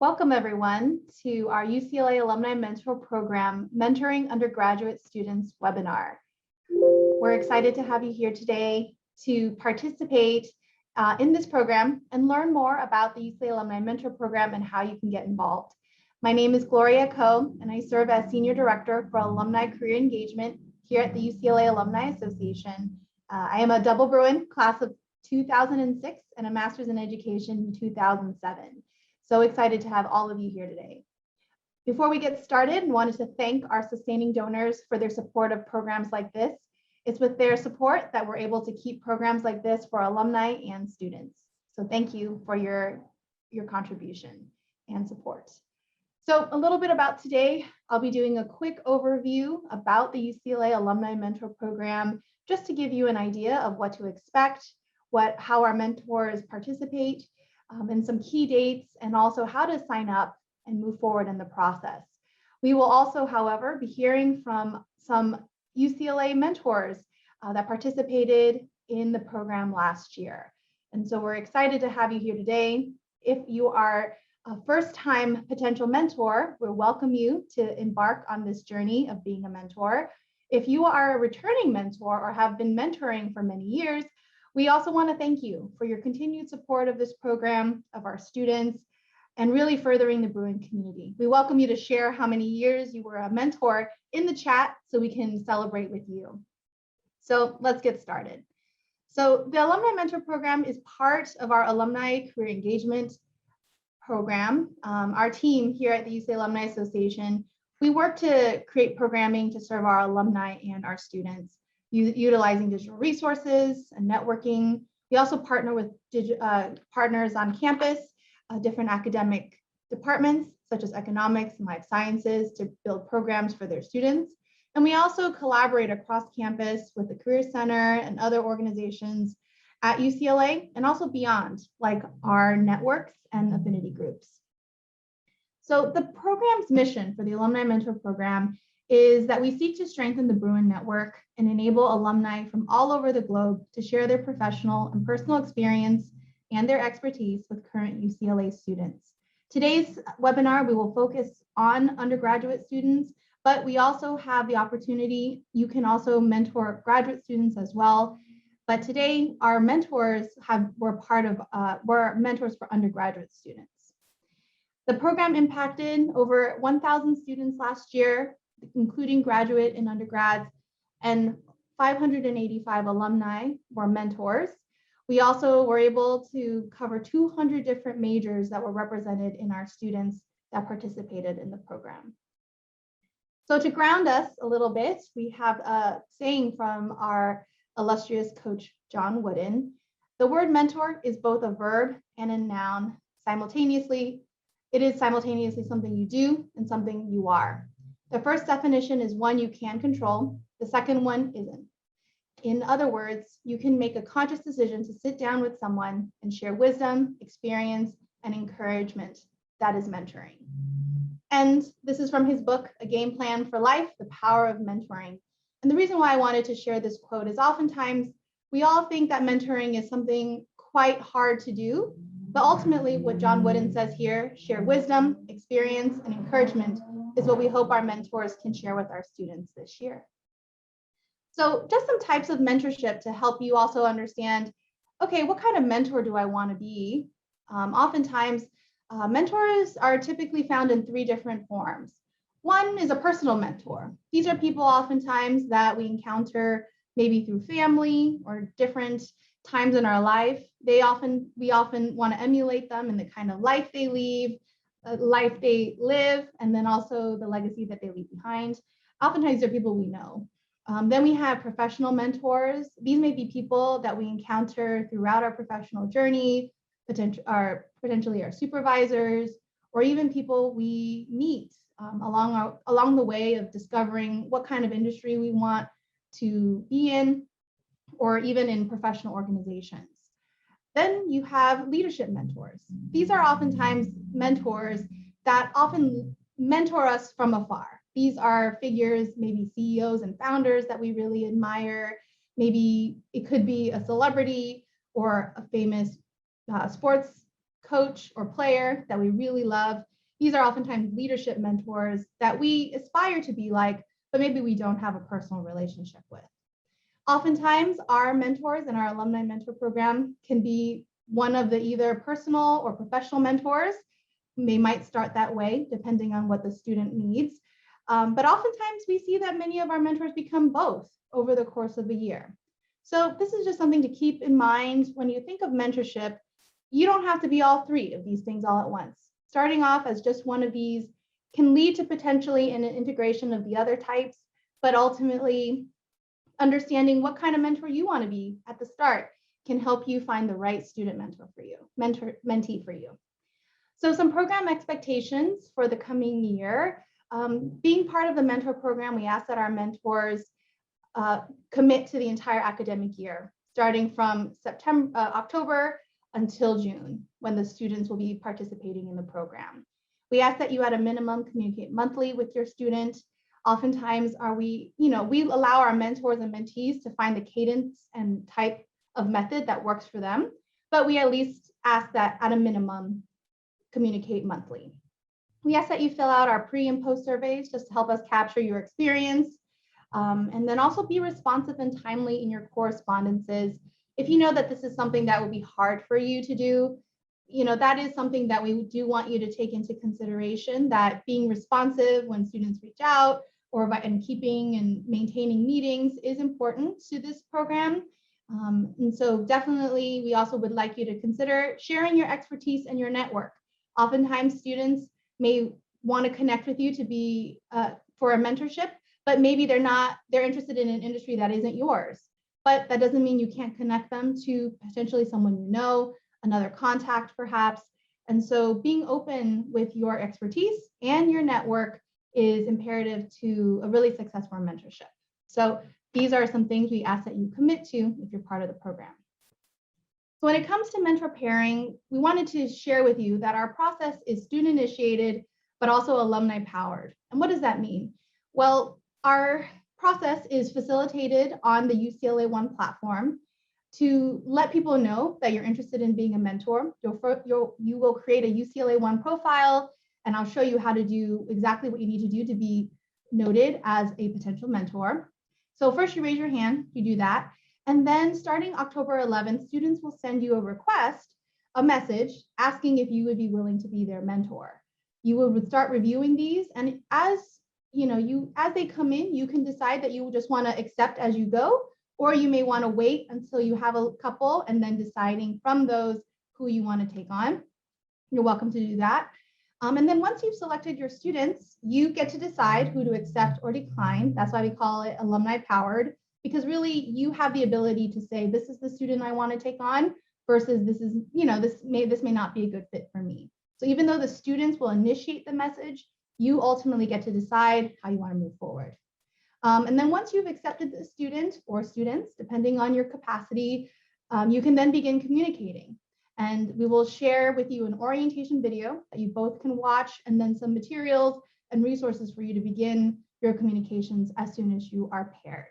Welcome everyone to our UCLA Alumni Mentor Program, Mentoring Undergraduate Students webinar. We're excited to have you here today to participate in this program and learn more about the UCLA Alumni Mentor Program and how you can get involved. My name is Gloria Ko, and I serve as Senior Director for Alumni Career Engagement here at the UCLA Alumni Association. I am a double Bruin class of 2006 and a Master's in Education in 2007. So excited to have all of you here today. Before we get started, I wanted to thank our sustaining donors for their support of programs like this. It's with their support that we're able to keep programs like this for alumni and students. So thank you for your contribution and support. So a little bit about today, I'll be doing a quick overview about the UCLA Alumni Mentor Program, just to give you an idea of what to expect, how our mentors participate, and some key dates, and also how to sign up and move forward in the process. We will also, however, be hearing from some UCLA mentors that participated in the program last year. And so we're excited to have you here today. If you are a first-time potential mentor, we welcome you to embark on this journey of being a mentor. If you are a returning mentor or have been mentoring for many years, we also want to thank you for your continued support of this program, of our students, and really furthering the Bruin community. We welcome you to share how many years you were a mentor in the chat so we can celebrate with you. So let's get started. So the Alumni Mentor Program is part of our Alumni Career Engagement Program. Our team here at the UCLA Alumni Association, we work to create programming to serve our alumni and our students, utilizing digital resources and networking. We also partner with partners on campus, different academic departments such as economics and life sciences to build programs for their students. And we also collaborate across campus with the Career Center and other organizations at UCLA and also beyond, like our networks and affinity groups. So the program's mission for the Alumni Mentor Program is that we seek to strengthen the Bruin network and enable alumni from all over the globe to share their professional and personal experience and their expertise with current UCLA students. Today's webinar, we will focus on undergraduate students, but we also have the opportunity, you can also mentor graduate students as well. But today, our mentors were mentors for undergraduate students. The program impacted over 1,000 students last year, including graduate and undergrads, and 585 alumni were mentors. We also were able to cover 200 different majors that were represented in our students that participated in the program. So to ground us a little bit, we have a saying from our illustrious coach, John Wooden. The word mentor is both a verb and a noun simultaneously. It is simultaneously something you do and something you are. The first definition is one you can control. The second one isn't. In other words, you can make a conscious decision to sit down with someone and share wisdom, experience, and encouragement. That is mentoring. And this is from his book, A Game Plan for Life, The Power of Mentoring. And the reason why I wanted to share this quote is oftentimes we all think that mentoring is something quite hard to do, but ultimately what John Wooden says here, share wisdom, experience, and encouragement is what we hope our mentors can share with our students this year. So just some types of mentorship to help you also understand, okay, what kind of mentor do I want to be? Oftentimes, mentors are typically found in three different forms. One is a personal mentor. These are people oftentimes that we encounter maybe through family or different times in our life. We often want to emulate them in the kind of life they live, and then also the legacy that they leave behind. Oftentimes they're people we know. Then we have professional mentors. These may be people that we encounter throughout our professional journey, potentially our supervisors, or even people we meet along the way of discovering what kind of industry we want to be in, or even in professional organizations. Then you have leadership mentors. These are oftentimes mentors that often mentor us from afar. These are figures, maybe CEOs and founders that we really admire. Maybe it could be a celebrity or a famous sports coach or player that we really love. these are oftentimes leadership mentors that we aspire to be like, but maybe we don't have a personal relationship with. Oftentimes, our mentors in our alumni mentor program can be one of the either personal or professional mentors. They might start that way, depending on what the student needs. But oftentimes, we see that many of our mentors become both over the course of a year. So this is just something to keep in mind when you think of mentorship. You don't have to be all three of these things all at once. Starting off as just one of these can lead to potentially an integration of the other types, but ultimately understanding what kind of mentor you want to be at the start can help you find the right student mentor for you, mentee for you. So some program expectations for the coming year. Being part of the mentor program, we ask that our mentors commit to the entire academic year, starting from October until June, when the students will be participating in the program. We ask that you at a minimum communicate monthly with your student. Oftentimes we allow our mentors and mentees to find the cadence and type of method that works for them, but we at least ask that at a minimum communicate monthly. We ask that you fill out our pre and post surveys just to help us capture your experience, and then also be responsive and timely in your correspondences. If you know that this is something that will be hard for you to do, that is something that we do want you to take into consideration, that being responsive when students reach out and keeping and maintaining meetings is important to this program. And so definitely, we also would like you to consider sharing your expertise and your network. Oftentimes, students may want to connect with you to be for a mentorship, but maybe they're interested in an industry that isn't yours. But that doesn't mean you can't connect them to potentially someone you know, another contact perhaps. And so being open with your expertise and your network is imperative to a really successful mentorship. So these are some things we ask that you commit to if you're part of the program. So when it comes to mentor pairing, we wanted to share with you that our process is student initiated, but also alumni powered. And what does that mean? Well, our process is facilitated on the UCLA One platform to let people know that you're interested in being a mentor. You will create a UCLA One profile, and I'll show you how to do exactly what you need to do to be noted as a potential mentor. So first you raise your hand, you do that. And then starting October 11th, students will send you a message asking if you would be willing to be their mentor. You will start reviewing these, and as they come in, you can decide that you just want to accept as you go, or you may want to wait until you have a couple and then deciding from those who you want to take on. You're welcome to do that. And then once you've selected your students, you get to decide who to accept or decline. That's why we call it alumni powered, because really you have the ability to say, this is the student I want to take on versus this may not be a good fit for me. So even though the students will initiate the message, you ultimately get to decide how you want to move forward. And then once you've accepted the student or students, depending on your capacity, you can then begin communicating. And we will share with you an orientation video that you both can watch, and then some materials and resources for you to begin your communications as soon as you are paired.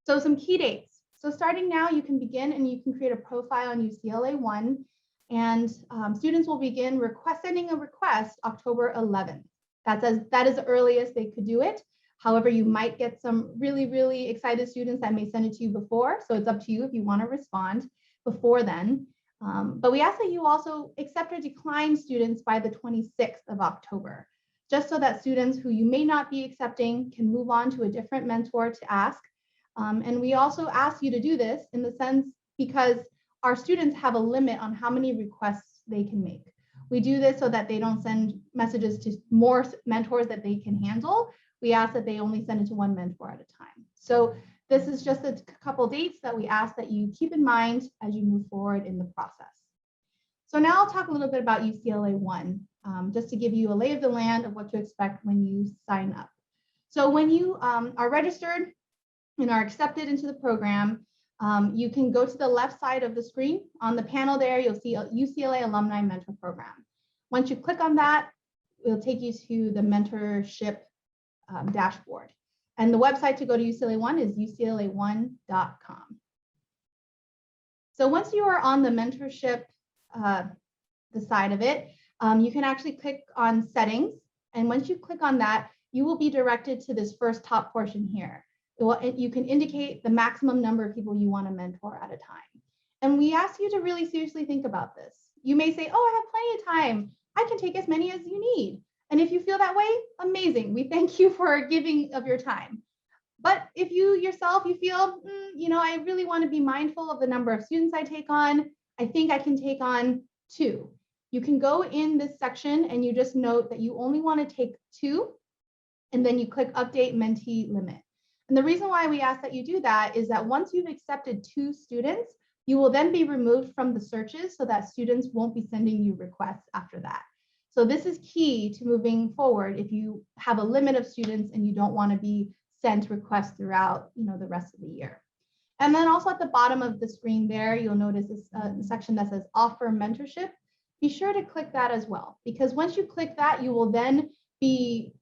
So some key dates. So starting now, you can begin and you can create a profile on UCLA One, and students will begin sending a request October 11th. That is the earliest they could do it. However, you might get some really, really excited students that may send it to you before. So it's up to you if you want to respond before then. But we ask that you also accept or decline students by the 26th of October, just so that students who you may not be accepting can move on to a different mentor to ask. And we also ask you to do this in the sense because our students have a limit on how many requests they can make. We do this so that they don't send messages to more mentors that they can handle. We ask that they only send it to one mentor at a time. So this is just a couple dates that we ask that you keep in mind as you move forward in the process. So now I'll talk a little bit about UCLA One, just to give you a lay of the land of what to expect when you sign up. So when you are registered and are accepted into the program, you can go to the left side of the screen. On the panel there, you'll see a UCLA Alumni Mentor Program. Once you click on that, it'll take you to the mentorship dashboard. And the website to go to UCLA One is ucla1.com. So once you are on the mentorship, the side of it, you can actually click on settings. And once you click on that, you will be directed to this first top portion here. You can indicate the maximum number of people you want to mentor at a time. And we ask you to really seriously think about this. You may say, oh, I have plenty of time. I can take as many as you need. And if you feel that way, amazing. We thank you for giving of your time. But if you yourself, you feel, I really want to be mindful of the number of students I take on, I think I can take on 2. You can go in this section and you just note that you only want to take 2, and then you click update mentee limit. And the reason why we ask that you do that is that once you've accepted 2 students, you will then be removed from the searches so that students won't be sending you requests after that. So this is key to moving forward if you have a limit of students and you don't want to be sent requests throughout the rest of the year. And then also at the bottom of the screen there, you'll notice this section that says offer mentorship. Be sure to click that as well, because once you click that, you will then be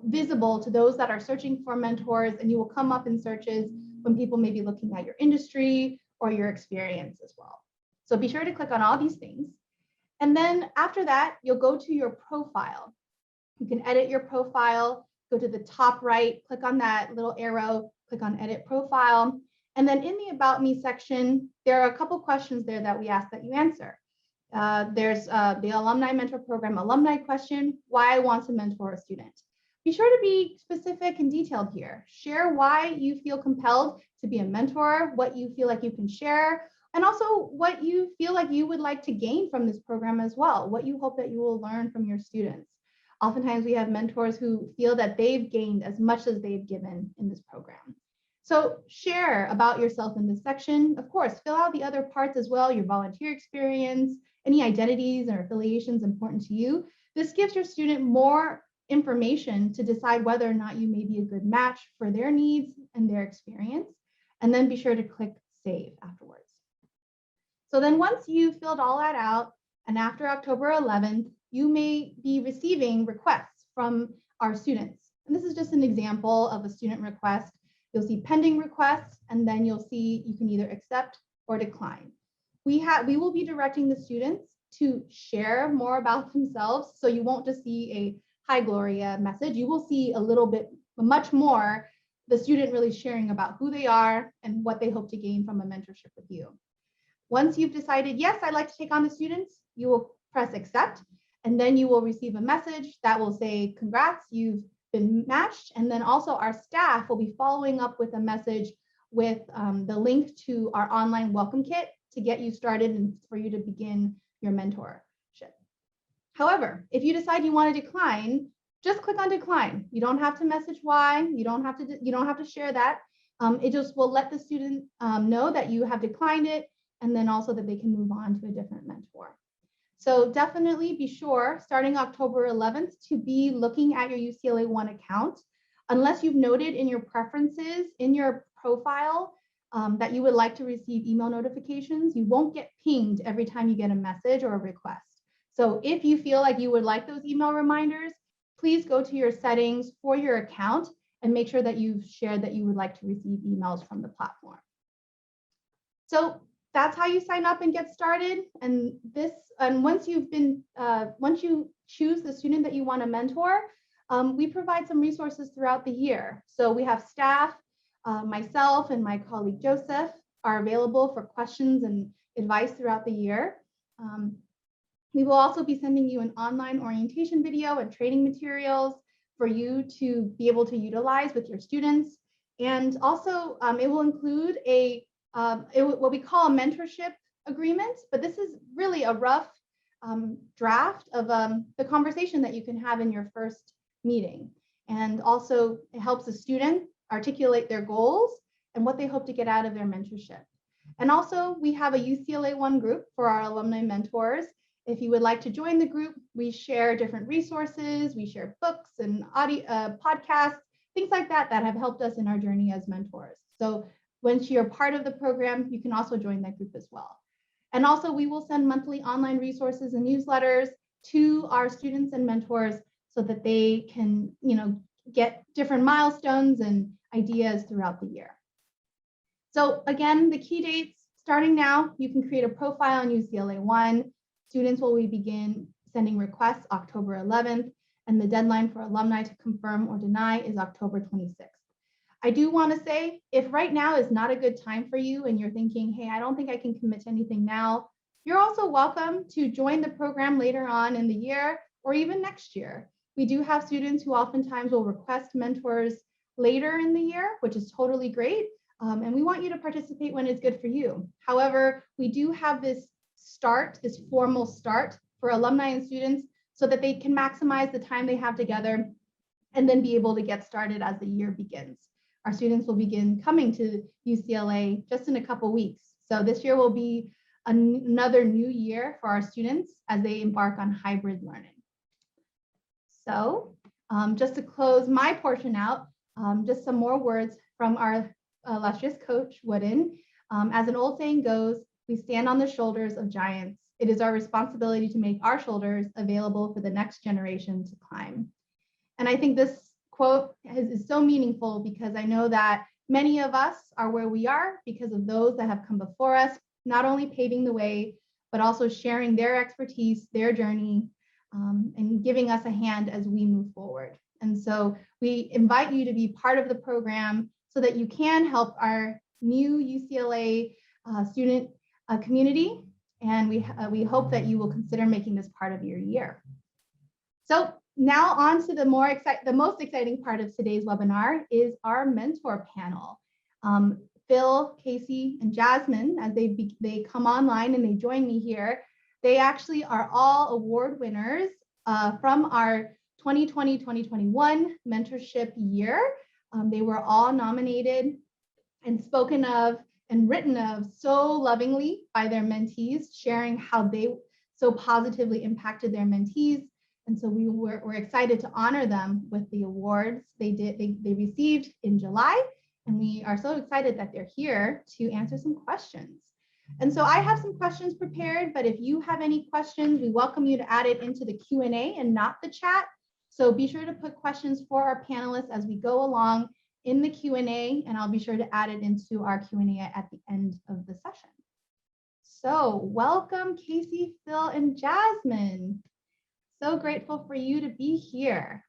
visible to those that are searching for mentors, and you will come up in searches when people may be looking at your industry or your experience as well. So be sure to click on all these things. And then after that, you'll go to your profile. You can edit your profile, go to the top right, click on that little arrow, click on edit profile. And then in the About Me section, there are a couple questions there that we ask that you answer. There's the Alumni Mentor Program alumni question, why I want to mentor a student. Be sure to be specific and detailed here. Share why you feel compelled to be a mentor, what you feel like you can share, and also what you feel like you would like to gain from this program as well, what you hope that you will learn from your students. Oftentimes we have mentors who feel that they've gained as much as they've given in this program. So share about yourself in this section. Of course, fill out the other parts as well, your volunteer experience, any identities or affiliations important to you. This gives your student more information to decide whether or not you may be a good match for their needs and their experience. And then be sure to click save afterwards. So then once you've filled all that out, and after October 11th, you may be receiving requests from our students. And this is just an example of a student request. You'll see pending requests, and then you'll see you can either accept or decline. We will be directing the students to share more about themselves. So you won't just see a hi Gloria message. You will see a little bit, much more, the student really sharing about who they are and what they hope to gain from a mentorship with you. Once you've decided, yes, I'd like to take on the students, you will press accept, and then you will receive a message that will say, congrats, you've been matched. And then also our staff will be following up with a message with the link to our online welcome kit to get you started and for you to begin your mentorship. However, if you decide you want to decline, just click on decline. You don't have to message why. You don't have to share that. It just will let the student know that you have declined it, and then also that they can move on to a different mentor. So definitely be sure, starting October 11th, to be looking at your UCLA One account. Unless you've noted in your preferences in your profile that you would like to receive email notifications, you won't get pinged every time you get a message or a request. So if you feel like you would like those email reminders, please go to your settings for your account and make sure that you've shared that you would like to receive emails from the platform. So that's how you sign up and get started. And once you choose the student that you want to mentor, we provide some resources throughout the year. So we have staff, myself and my colleague Joseph are available for questions and advice throughout the year. We will also be sending you an online orientation video and training materials for you to be able to utilize with your students. And also it will include what we call a mentorship agreement, but this is really a rough draft of the conversation that you can have in your first meeting. And also it helps the student articulate their goals and what they hope to get out of their mentorship. And also we have a UCLA One group for our alumni mentors. If you would like to join the group, we share different resources, we share books and audio, podcasts, things like that have helped us in our journey as mentors. So once you're part of the program, you can also join that group as well. And also we will send monthly online resources and newsletters to our students and mentors so that they can, get different milestones and ideas throughout the year. So again, the key dates, starting now, you can create a profile on UCLA One. Students will begin sending requests October 11th, and the deadline for alumni to confirm or deny is October 26th. I do want to say, if right now is not a good time for you and you're thinking, hey, I don't think I can commit to anything now, you're also welcome to join the program later on in the year or even next year. We do have students who oftentimes will request mentors later in the year, which is totally great. And we want you to participate when it's good for you. However, we do have this formal start for alumni and students so that they can maximize the time they have together and then be able to get started as the year begins. Our students will begin coming to UCLA just in a couple weeks. So this year will be another new year for our students as they embark on hybrid learning. So just to close my portion out, just some more words from our illustrious coach, Wooden. As an old saying goes, we stand on the shoulders of giants. It is our responsibility to make our shoulders available for the next generation to climb. And I think this quote is so meaningful because I know that many of us are where we are because of those that have come before us, not only paving the way, but also sharing their expertise, their journey, and giving us a hand as we move forward. And so we invite you to be part of the program so that you can help our new UCLA student community. And we hope that you will consider making this part of your year. So now on to the most exciting part of today's webinar is our mentor panel. Phil, Casey, and Jasmine, as they come online and they join me here, they actually are all award winners from our 2020-2021 mentorship year. They were all nominated and spoken of and written of so lovingly by their mentees, sharing how they so positively impacted their mentees. And so we're excited to honor them with the awards they received in July. And we are so excited that they're here to answer some questions. And so I have some questions prepared, but if you have any questions, we welcome you to add it into the Q&A and not the chat. So be sure to put questions for our panelists as we go along in the Q&A, and I'll be sure to add it into our Q&A at the end of the session. So welcome, Casey, Phil, and Jasmine. So grateful for you to be here.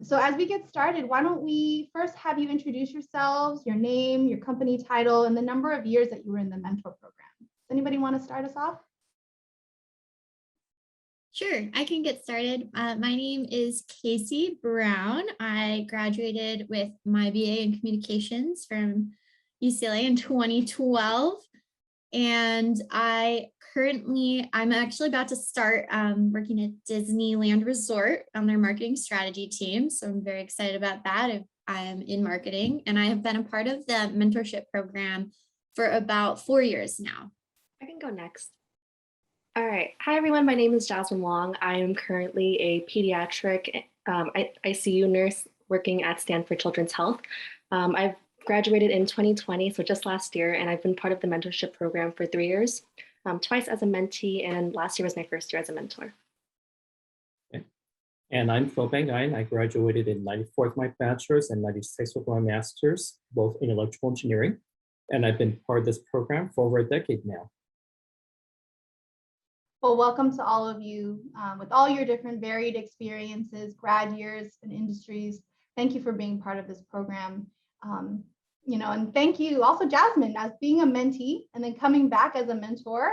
So as we get started, why don't we first have you introduce yourselves, your name, your company title, and the number of years that you were in the mentor program. Does anybody want to start us off? Sure, I can get started. My name is Casey Brown. I graduated with my BA in communications from UCLA in 2012. And I'm actually about to start working at Disneyland Resort on their marketing strategy team. So I'm very excited about that. I'm in marketing, and I have been a part of the mentorship program for about 4 years now. I can go next. All right. Hi, everyone. My name is Jasmine Long. I am currently a pediatric ICU nurse working at Stanford Children's Health. I've graduated in 2020, so just last year, and I've been part of the mentorship program for 3 years, twice as a mentee, and last year was my first year as a mentor. Okay. And I'm Phil Bangain. I graduated in 94 with my bachelor's and 96 with my master's, both in electrical engineering. And I've been part of this program for over a decade now. Well, welcome to all of you with all your different varied experiences, grad years, and industries. Thank you for being part of this program. And thank you also, Jasmine, as being a mentee and then coming back as a mentor.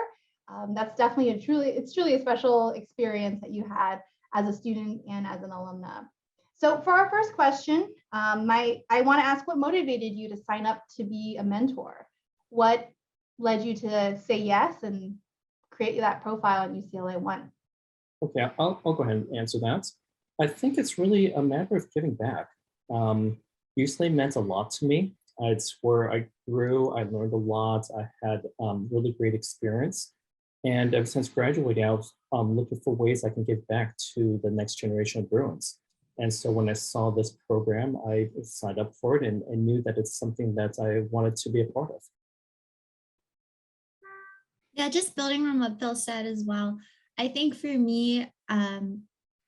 That's definitely it's truly a special experience that you had as a student and as an alumna. So for our first question, I want to ask, what motivated you to sign up to be a mentor? What led you to say yes and create that profile on UCLA One? Okay, I'll go ahead and answer that. I think it's really a matter of giving back. UCLA meant a lot to me. It's where I grew, I learned a lot, I had really great experience. And ever since graduating, I was looking for ways I can give back to the next generation of Bruins. And so when I saw this program, I signed up for it and knew that it's something that I wanted to be a part of. Yeah, just building on what Phil said as well. I think for me, I'm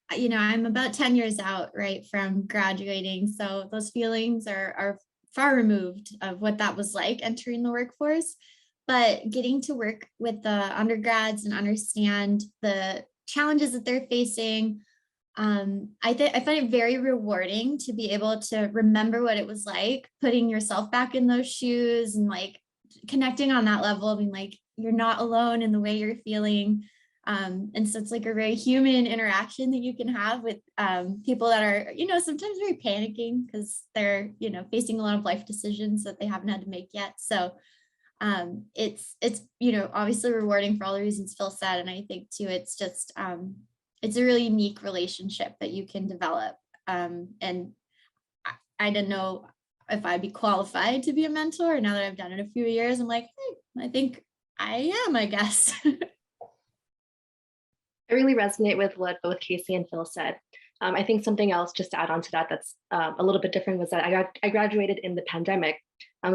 about 10 years out, right, from graduating. So those feelings are far removed of what that was like entering the workforce. But getting to work with the undergrads and understand the challenges that they're facing. I find it very rewarding to be able to remember what it was like putting yourself back in those shoes and like connecting on that level, being like, you're not alone in the way you're feeling. And so it's like a very human interaction that you can have with people that are, you know, sometimes very panicking because they're, you know, facing a lot of life decisions that they haven't had to make yet. So it's, you know, obviously rewarding for all the reasons Phil said. And I think too, it's just, it's a really unique relationship that you can develop. And I didn't know if I'd be qualified to be a mentor. Now that I've done it a few years, I'm like, hey, I think I am, I guess. I really resonate with what both Casey and Phil said. I think something else just to add on to that that's a little bit different was that I graduated in the pandemic.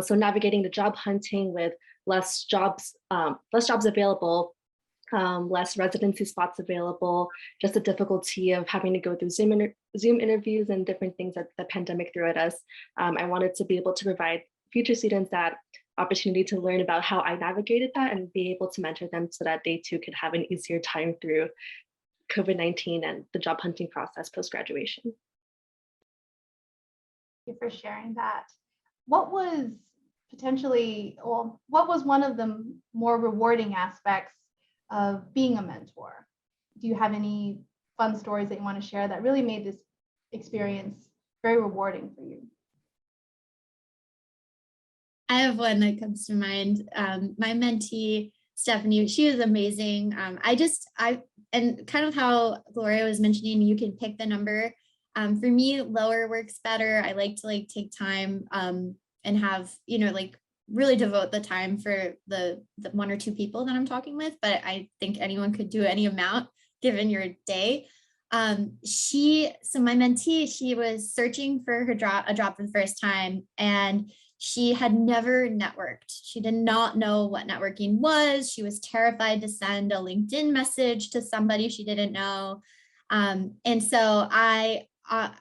So navigating the job hunting with less jobs available, less residency spots available, just the difficulty of having to go through Zoom interviews and different things that the pandemic threw at us. I wanted to be able to provide future students that opportunity to learn about how I navigated that and be able to mentor them so that they too could have an easier time through COVID-19 and the job hunting process post-graduation. Thank you for sharing that. What was what was one of the more rewarding aspects of being a mentor? Do you have any fun stories that you want to share that really made this experience very rewarding for you? I have one that comes to mind. My mentee, Stephanie, she was amazing. And kind of how Gloria was mentioning, you can pick the number. For me, lower works better. I like to like take time and have, you know, like really devote the time for the one or two people that I'm talking with, but I think anyone could do any amount given your day. So my mentee, she was searching for a job for the first time, and she had never networked. She did not know what networking was. She was terrified to send a LinkedIn message to somebody she didn't know. And so I,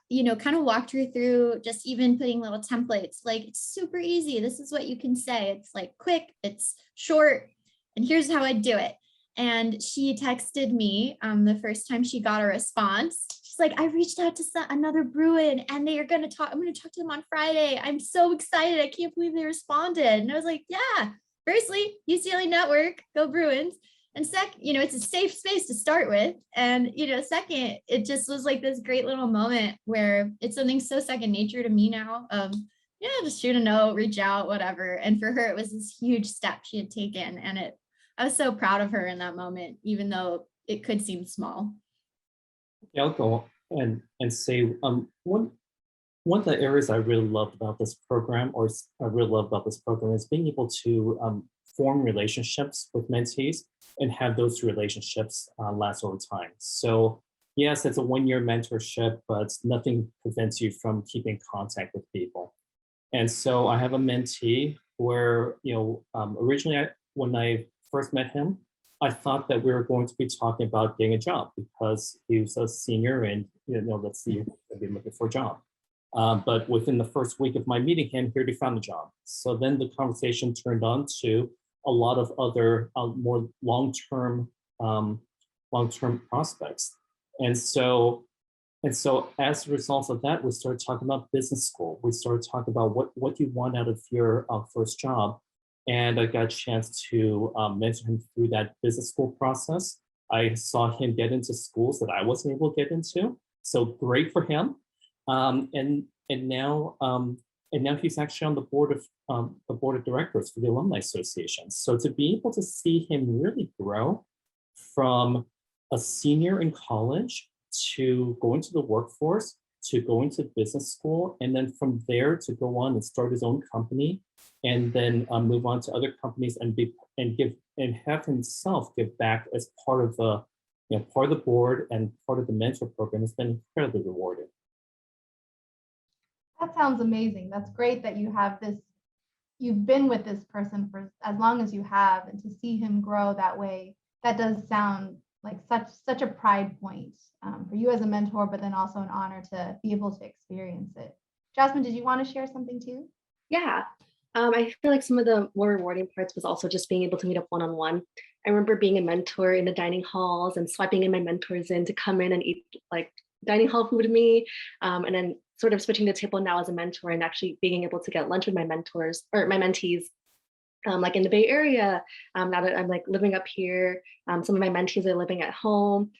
you know, kind of walked her through just even putting little templates, like it's super easy. This is what you can say. It's like quick, it's short, and here's how I do it. And she texted me the first time she got a response. She's like, I reached out to another Bruin and they are going to talk. I'm going to talk to them on Friday. I'm so excited. I can't believe they responded. And I was like, yeah, firstly, UCLA network, go Bruins. And you know, it's a safe space to start with. And, you know, second, it just was like this great little moment where it's something so second nature to me now of, yeah, just shoot a note, reach out, whatever. And for her, it was this huge step she had taken. And I was so proud of her in that moment, even though it could seem small. Yeah, I'll go and say one of the areas I really love about this program, is being able to form relationships with mentees and have those relationships last over time. So yes, it's a one-year mentorship, but nothing prevents you from keeping contact with people. And so I have a mentee where, you know, originally when I first met him, I thought that we were going to be talking about getting a job because he was a senior and, you know, let's see if he'll be looking for a job. But within the first week of my meeting him, he already found a job. So then the conversation turned on to a lot of other more long-term prospects. And so as a result of that, we started talking about business school. We started talking about what you want out of your first job. And I got a chance to mentor him through that business school process. I saw him get into schools that I wasn't able to get into. So great for him. And now he's actually on the board of directors for the Alumni Association. So to be able to see him really grow from a senior in college to go into the workforce, to go into business school, and then from there to go on and start his own company, and then move on to other companies and have himself give back as part of the board and part of the mentor program has been incredibly rewarding. That sounds amazing. That's great that you have this, you've been with this person for as long as you have, and to see him grow that way, that does sound like such a pride point for you as a mentor, but then also an honor to be able to experience it. Jasmine, did you want to share something too? Yeah. I feel like some of the more rewarding parts was also just being able to meet up one-on-one. I remember being a mentor in the dining halls and swiping in my mentors in to come in and eat like dining hall food with me. And then sort of switching the table now as a mentor and actually being able to get lunch with my mentors or my mentees. Like in the Bay Area, now that I'm like living up here, some of my mentees are living at home.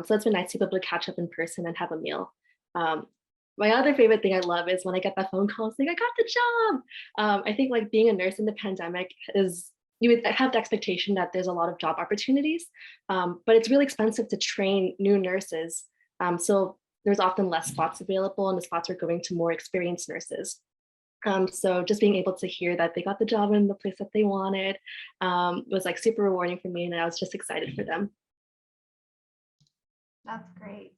So it's been nice to be able to catch up in person and have a meal. Um, my other favorite thing I love is when I get that phone call saying, I got the job. I think like being a nurse in the pandemic is, you would have the expectation that there's a lot of job opportunities, but it's really expensive to train new nurses. So there's often less spots available and the spots are going to more experienced nurses. So just being able to hear that they got the job in the place that they wanted was like super rewarding for me, and I was just excited for them. That's great.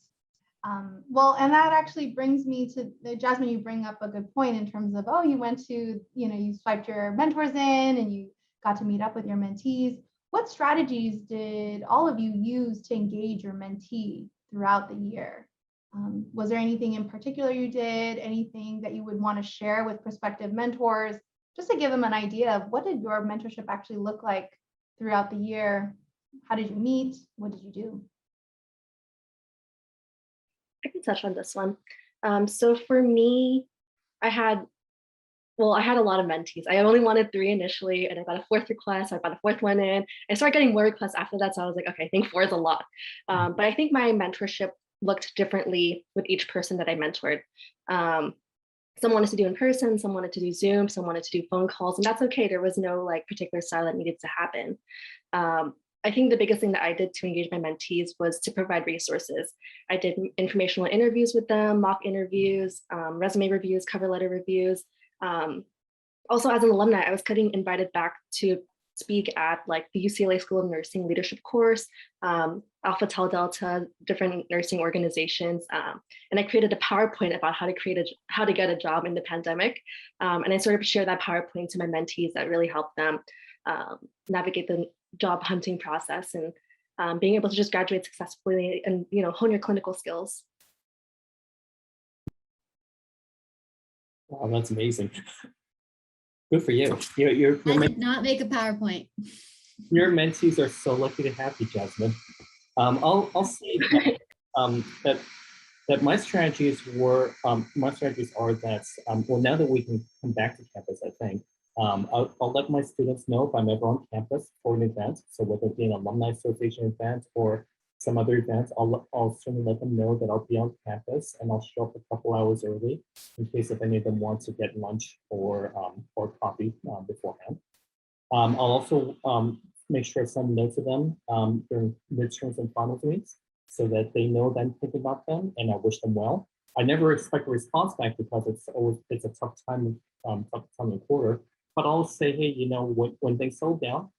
Well, and that actually brings me to Jasmine. You bring up a good point in terms of, oh, you went to, you swiped your mentors in and you got to meet up with your mentees. What strategies did all of you use to engage your mentee throughout the year? Was there anything in particular you did, anything that you would want to share with prospective mentors, just to give them an idea of what did your mentorship actually look like throughout the year? How did you meet? What did you do? I can touch on this one. So for me, I had a lot of mentees. I only wanted 3 initially, and I got a 4th request. So I got a 4th one in. I started getting more requests after that. So I was like, okay, I think 4 is a lot. But I think my mentorship looked differently with each person that I mentored. Some wanted to do in person, some wanted to do Zoom, some wanted to do phone calls, and that's okay. There was no like particular style that needed to happen. I think the biggest thing that I did to engage my mentees was to provide resources. I did informational interviews with them, mock interviews, resume reviews, cover letter reviews. Also, as an alumni, I was getting invited back to speak at like the UCLA School of Nursing leadership course, Alpha Tau Delta, different nursing organizations. And I created a PowerPoint about how to get a job in the pandemic. And I sort of shared that PowerPoint to my mentees that really helped them navigate the job hunting process and being able to just graduate successfully and hone your clinical skills. Wow, that's amazing. Good for you. I did not make a PowerPoint. Your mentees are so lucky to have you, Jasmine. I'll say that my strategies are that well, now that we can come back to campus, I think I'll let my students know if I'm ever on campus for an event. So whether it be an alumni association event or some other events, I'll certainly let them know that I'll be on campus, and I'll show up a couple hours early in case if any of them want to get lunch or coffee beforehand. I'll also make sure I send notes to them during midterms and finals weeks so that they know that I'm thinking about them and I wish them well. I never expect a response back because it's a tough time in the quarter. But I'll say, hey, when things slow down,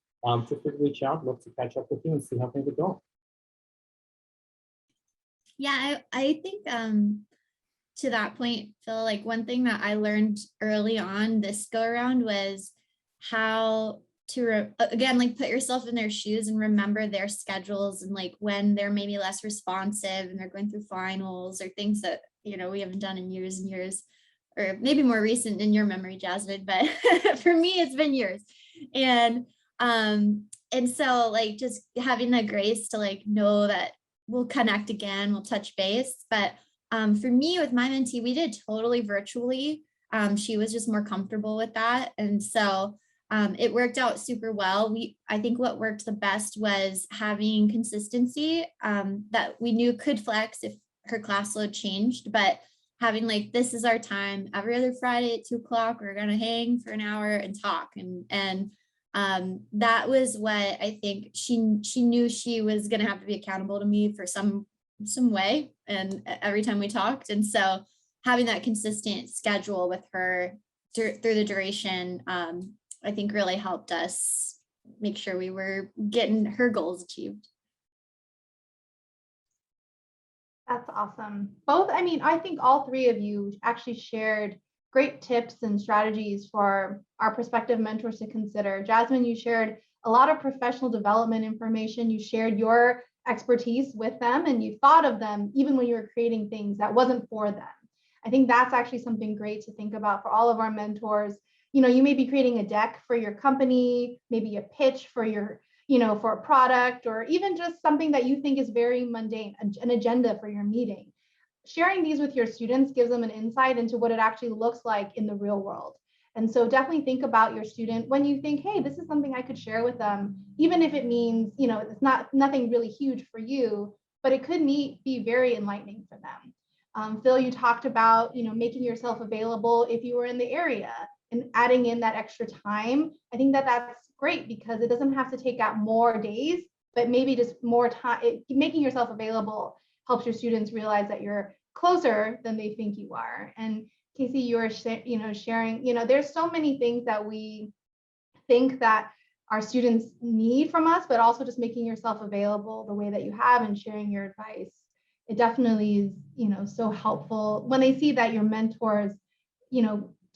feel free to reach out. Love to catch up with you and see how things are going. Yeah, I think to that point, Phil, like one thing that I learned early on this go around was how to again, like put yourself in their shoes and remember their schedules and like when they're maybe less responsive and they're going through finals or things that we haven't done in years and years, or maybe more recent in your memory, Jasmine, but for me it's been years. And so like just having the grace to like know that we'll connect again, we'll touch base. But for me with my mentee, we did totally virtually. She was just more comfortable with that. And so it worked out super well. I think what worked the best was having consistency that we knew could flex if her class load changed, but having like, this is our time every other Friday at 2:00, we're going to hang for an hour and talk. And that was what I think she knew she was going to have to be accountable to me for some way. And every time we talked. And so having that consistent schedule with her through the duration, I think really helped us make sure we were getting her goals achieved. That's awesome. I think all 3 of you actually shared great tips and strategies for our prospective mentors to consider. Jasmine, you shared a lot of professional development information. You shared your expertise with them and you thought of them even when you were creating things that wasn't for them. I think that's actually something great to think about for all of our mentors. you may be creating a deck for your company, maybe a pitch for your, for a product, or even just something that you think is very mundane, an agenda for your meeting. Sharing these with your students gives them an insight into what it actually looks like in the real world. And so definitely think about your student when you think, hey, this is something I could share with them, even if it means, it's nothing really huge for you, but it could be very enlightening for them. Phil, you talked about, making yourself available if you were in the area and adding in that extra time. I think that that's great because it doesn't have to take out more days, but maybe just more time. Making yourself available helps your students realize that you're closer than they think you are. And Casey, you were sharing, there's so many things that we think that our students need from us, but also just making yourself available the way that you have and sharing your advice. It definitely is, so helpful when they see that your mentors,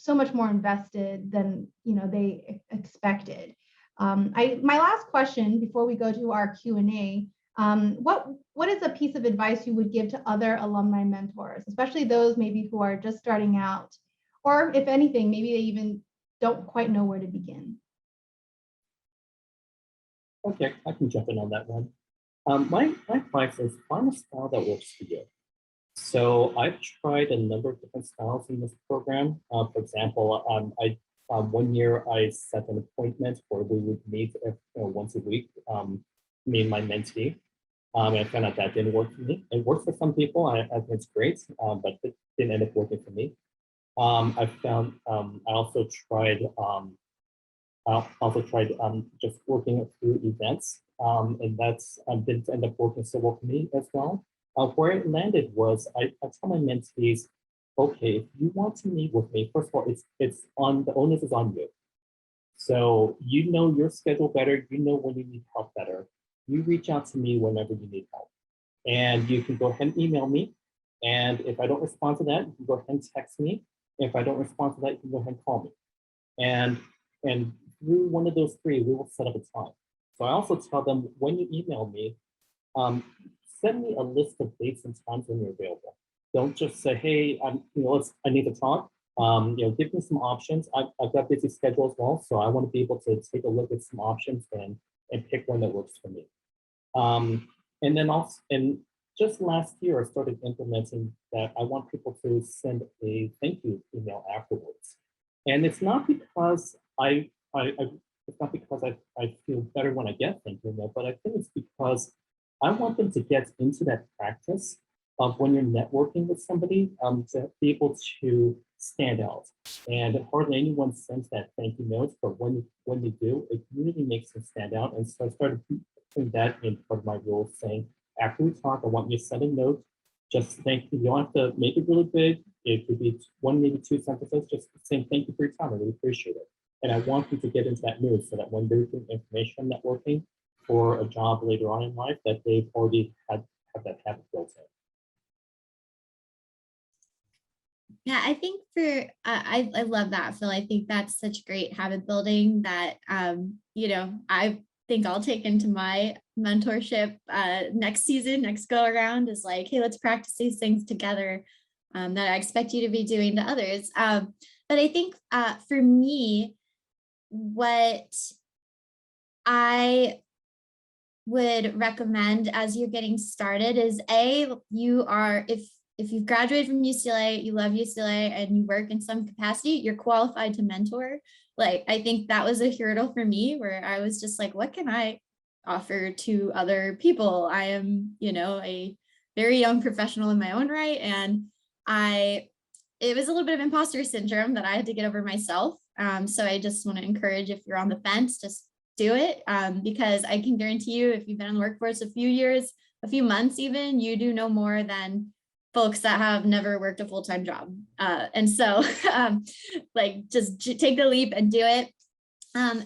so much more invested than, they expected. My last question before we go to our Q&A, what is a piece of advice you would give to other alumni mentors, especially those maybe who are just starting out, or if anything, maybe they even don't quite know where to begin? Okay, I can jump in on that one. My advice is find a style that works for you. So I've tried a number of different styles in this program. For example, one year I set an appointment where we would meet once a week, me and my mentee. I found out that didn't work for me. It works for some people. I think it's great, but it didn't end up working for me. I also tried just working through events, and that's didn't end up working so well for me as well. Where it landed was I tell my mentees, okay, if you want to meet with me, first of all, it's on the onus is on you. So you know your schedule better, you know when you need help better. You reach out to me whenever you need help. And you can go ahead and email me. And if I don't respond to that, you can go ahead and text me. If I don't respond to that, you can go ahead and call me. And through one of those three, we will set up a time. So I also tell them when you email me, send me a list of dates and times when you're available. Don't just say, hey, I need to talk. Give me some options. I've got busy schedule as well, so I want to be able to take a look at some options and pick one that works for me. And then also, and just last year, I started implementing that I want people to send a thank you email afterwards. And it's not because I feel better when I get thank you email, but I think it's because I want them to get into that practice of when you're networking with somebody, to be able to stand out. And hardly anyone sends that thank you note, but when you do, it really makes them stand out. And so I started putting that in part of my rules, saying, after we talk, I want you to send a note. Just thank you. You don't have to make it really big. It could be one, maybe two sentences, just saying thank you for your time. I really appreciate it. And I want you to get into that mood so that when they're doing information networking for a job later on in life, that they've already have that habit built in. Yeah, I think I love that, Phil. I think that's such great habit building that, I think I'll take into my mentorship next season, next go around is like, hey, let's practice these things together that I expect you to be doing to others. But I think for me, what I would recommend as you're getting started is if you've graduated from UCLA, you love UCLA and you work in some capacity, you're qualified to mentor. Like, I think that was a hurdle for me where I was just like, what can I offer to other people? I am, a very young professional in my own right. And it was a little bit of imposter syndrome that I had to get over myself. So I just want to encourage, if you're on the fence, just do it, because I can guarantee you, if you've been in the workforce a few years, a few months even, you do know more than folks that have never worked a full-time job. And so just take the leap and do it,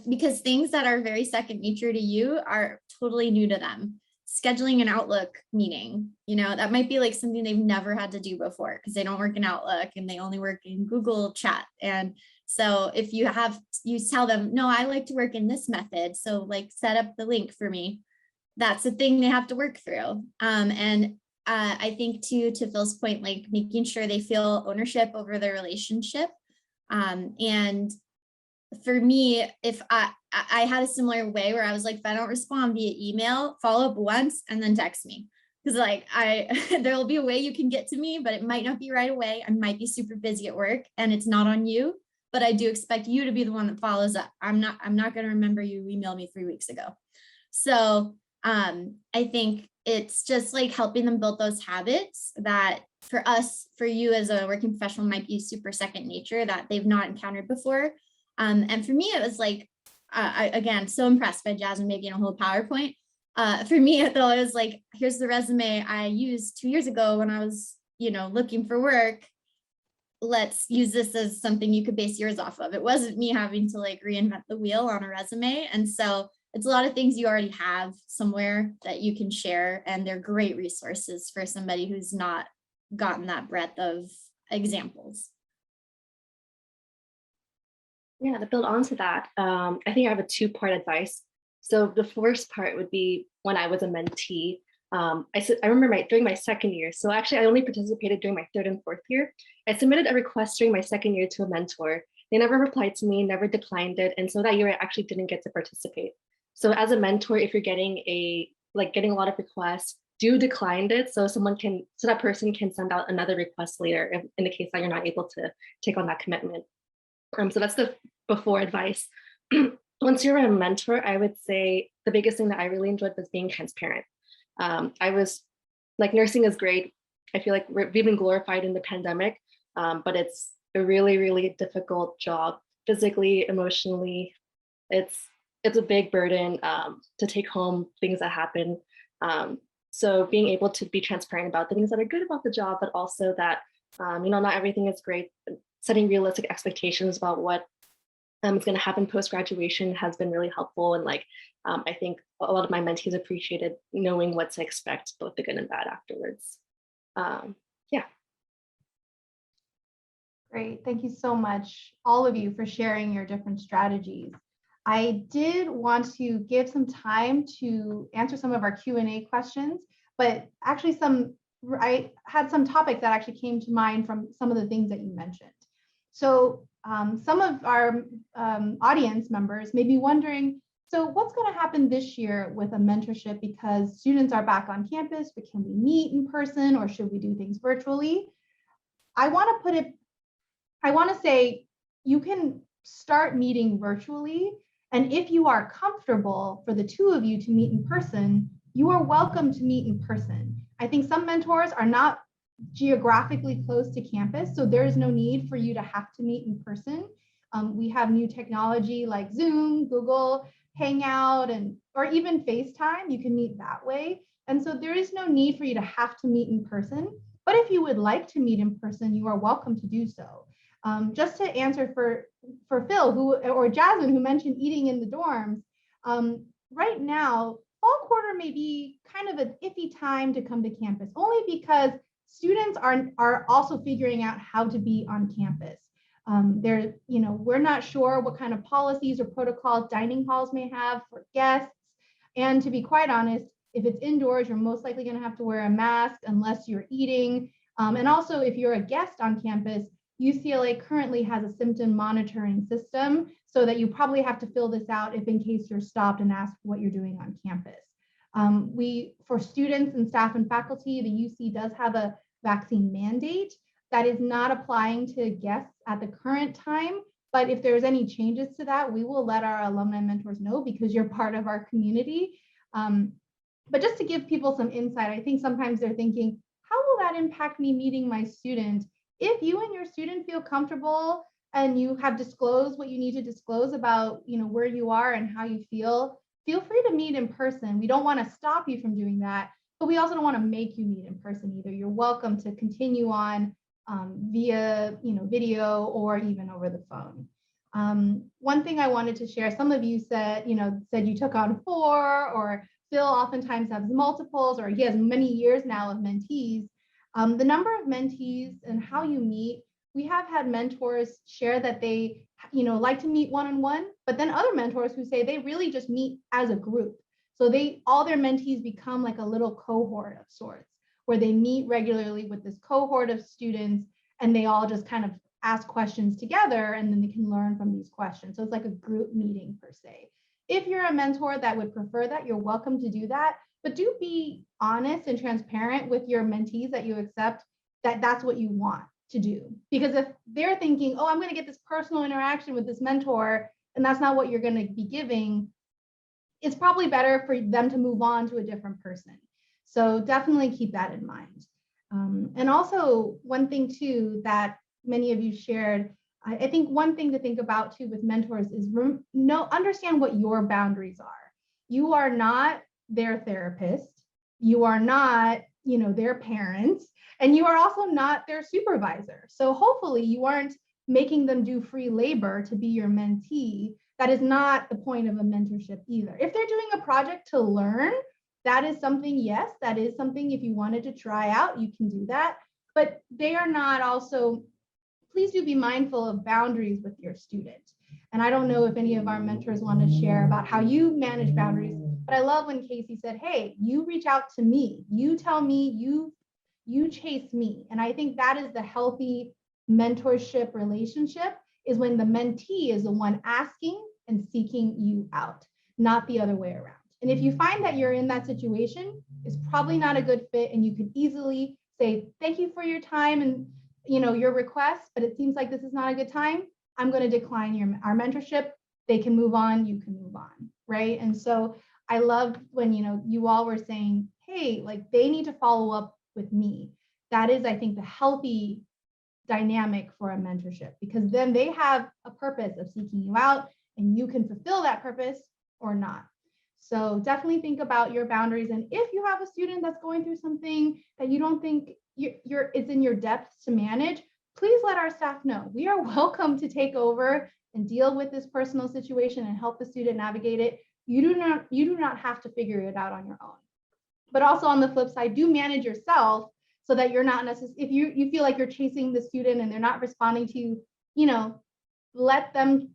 because things that are very second nature to you are totally new to them. Scheduling an Outlook meeting, that might be like something they've never had to do before because they don't work in Outlook and they only work in Google Chat. And so if you tell them, no, I like to work in this method, so like set up the link for me. That's the thing they have to work through. And I think to Phil's point, like making sure they feel ownership over their relationship, and for me, if I had a similar way where I was like, if I don't respond via email, follow up once and then text me. Because like there will be a way you can get to me, but it might not be right away. I might be super busy at work and it's not on you, but I do expect you to be the one that follows up. I'm not going to remember you emailed me 3 weeks ago. So I think it's just like helping them build those habits that for us, for you as a working professional might be super second nature that they've not encountered before. And for me, it was like, again, so impressed by Jasmine making a whole PowerPoint. For me, though, it was like, here's the resume I used 2 years ago when I was, looking for work. Let's use this as something you could base yours off of. It wasn't me having to like reinvent the wheel on a resume. And so it's a lot of things you already have somewhere that you can share. And they're great resources for somebody who's not gotten that breadth of examples. Yeah, to build onto that, I think I have a two-part advice. So the first part would be when I was a mentee. I remember during my second year. So actually, I only participated during my third and fourth year. I submitted a request during my second year to a mentor. They never replied to me, never declined it, and so that year I actually didn't get to participate. So as a mentor, if you're getting a lot of requests, do decline it so that person can send out another request later in the case that you're not able to take on that commitment. So that's the before advice. Once you're a mentor, I would say the biggest thing that I really enjoyed was being transparent. I was like, nursing is great. I feel like we've been glorified in the pandemic, but it's a really, really difficult job, physically, emotionally. It's a big burden to take home things that happen. So being able to be transparent about the things that are good about the job, but also that, not everything is great. Setting realistic expectations about what is going to happen post-graduation has been really helpful. And I think a lot of my mentees appreciated knowing what to expect, both the good and bad afterwards. Yeah. Great. Thank you so much, all of you, for sharing your different strategies. I did want to give some time to answer some of our Q&A questions, but actually I had some topics that actually came to mind from some of the things that you mentioned. So some of our audience members may be wondering, so what's going to happen this year with a mentorship, because students are back on campus, but can we meet in person or should we do things virtually? I want to say you can start meeting virtually. And if you are comfortable for the two of you to meet in person, you are welcome to meet in person. I think some mentors are not geographically close to campus, so there is no need for you to have to meet in person. We have new technology like Zoom, Google Hangout, or even FaceTime. You can meet that way. And so there is no need for you to have to meet in person. But if you would like to meet in person, you are welcome to do so. Just to answer for Phil or Jasmine, who mentioned eating in the dorms, right now, fall quarter may be kind of an iffy time to come to campus, only because students are also figuring out how to be on campus. We're not sure what kind of policies or protocols dining halls may have for guests. And to be quite honest, if it's indoors, you're most likely going to have to wear a mask unless you're eating. And also, if you're a guest on campus, UCLA currently has a symptom monitoring system, so that you probably have to fill this out if in case you're stopped and asked what you're doing on campus. For students and staff and faculty, the UC does have a vaccine mandate that is not applying to guests at the current time. But if there's any changes to that, we will let our alumni mentors know, because you're part of our community. But just to give people some insight, I think sometimes they're thinking, how will that impact me meeting my student? If you and your student feel comfortable and you have disclosed what you need to disclose about where you are and how you feel free to meet in person. We don't want to stop you from doing that, but we also don't want to make you meet in person either. You're welcome to continue on via video or even over the phone. One thing I wanted to share, some of you said you took on 4, or Phil oftentimes has multiples, or he has many years now of mentees. The number of mentees and how you meet, we have had mentors share that they like to meet one-on-one, but then other mentors who say they really just meet as a group. So all their mentees become like a little cohort of sorts, where they meet regularly with this cohort of students, and they all just kind of ask questions together, and then they can learn from these questions. So it's like a group meeting per se. If you're a mentor that would prefer that, you're welcome to do that, but do be honest and transparent with your mentees that you accept that that's what you want to do. Because if they're thinking, oh, I'm going to get this personal interaction with this mentor, and that's not what you're going to be giving, it's probably better for them to move on to a different person. So definitely keep that in mind. And also one thing too that many of you shared, I think one thing to think about too with mentors is understand what your boundaries are. You are not their therapist. You are not, their parents, and you are also not their supervisor. So hopefully you aren't making them do free labor to be your mentee. That is not the point of a mentorship either. If they're doing a project to learn, that is something, yes, that is something if you wanted to try out, you can do that. But they are not also, please do be mindful of boundaries with your student. And I don't know if any of our mentors want to share about how you manage boundaries, but I love when Casey said, hey, you reach out to me, you tell me, you chase me. And I think that is the healthy mentorship relationship, is when the mentee is the one asking and seeking you out, not the other way around. And if you find that you're in that situation, it's probably not a good fit, and you could easily say, thank you for your time and your request, but it seems like this is not a good time. I'm going to decline our mentorship. They can move on, you can move on, right? And so I loved when you all were saying, hey, like they need to follow up with me. That is, I think, the healthy dynamic for a mentorship, because then they have a purpose of seeking you out, and you can fulfill that purpose or not. So definitely think about your boundaries. And if you have a student that's going through something that you don't think it's in your depth to manage, please let our staff know. We are welcome to take over and deal with this personal situation and help the student navigate it. You do not have to figure it out on your own. But also on the flip side, do manage yourself so that you're not necessarily, if you feel like you're chasing the student and they're not responding to you, let them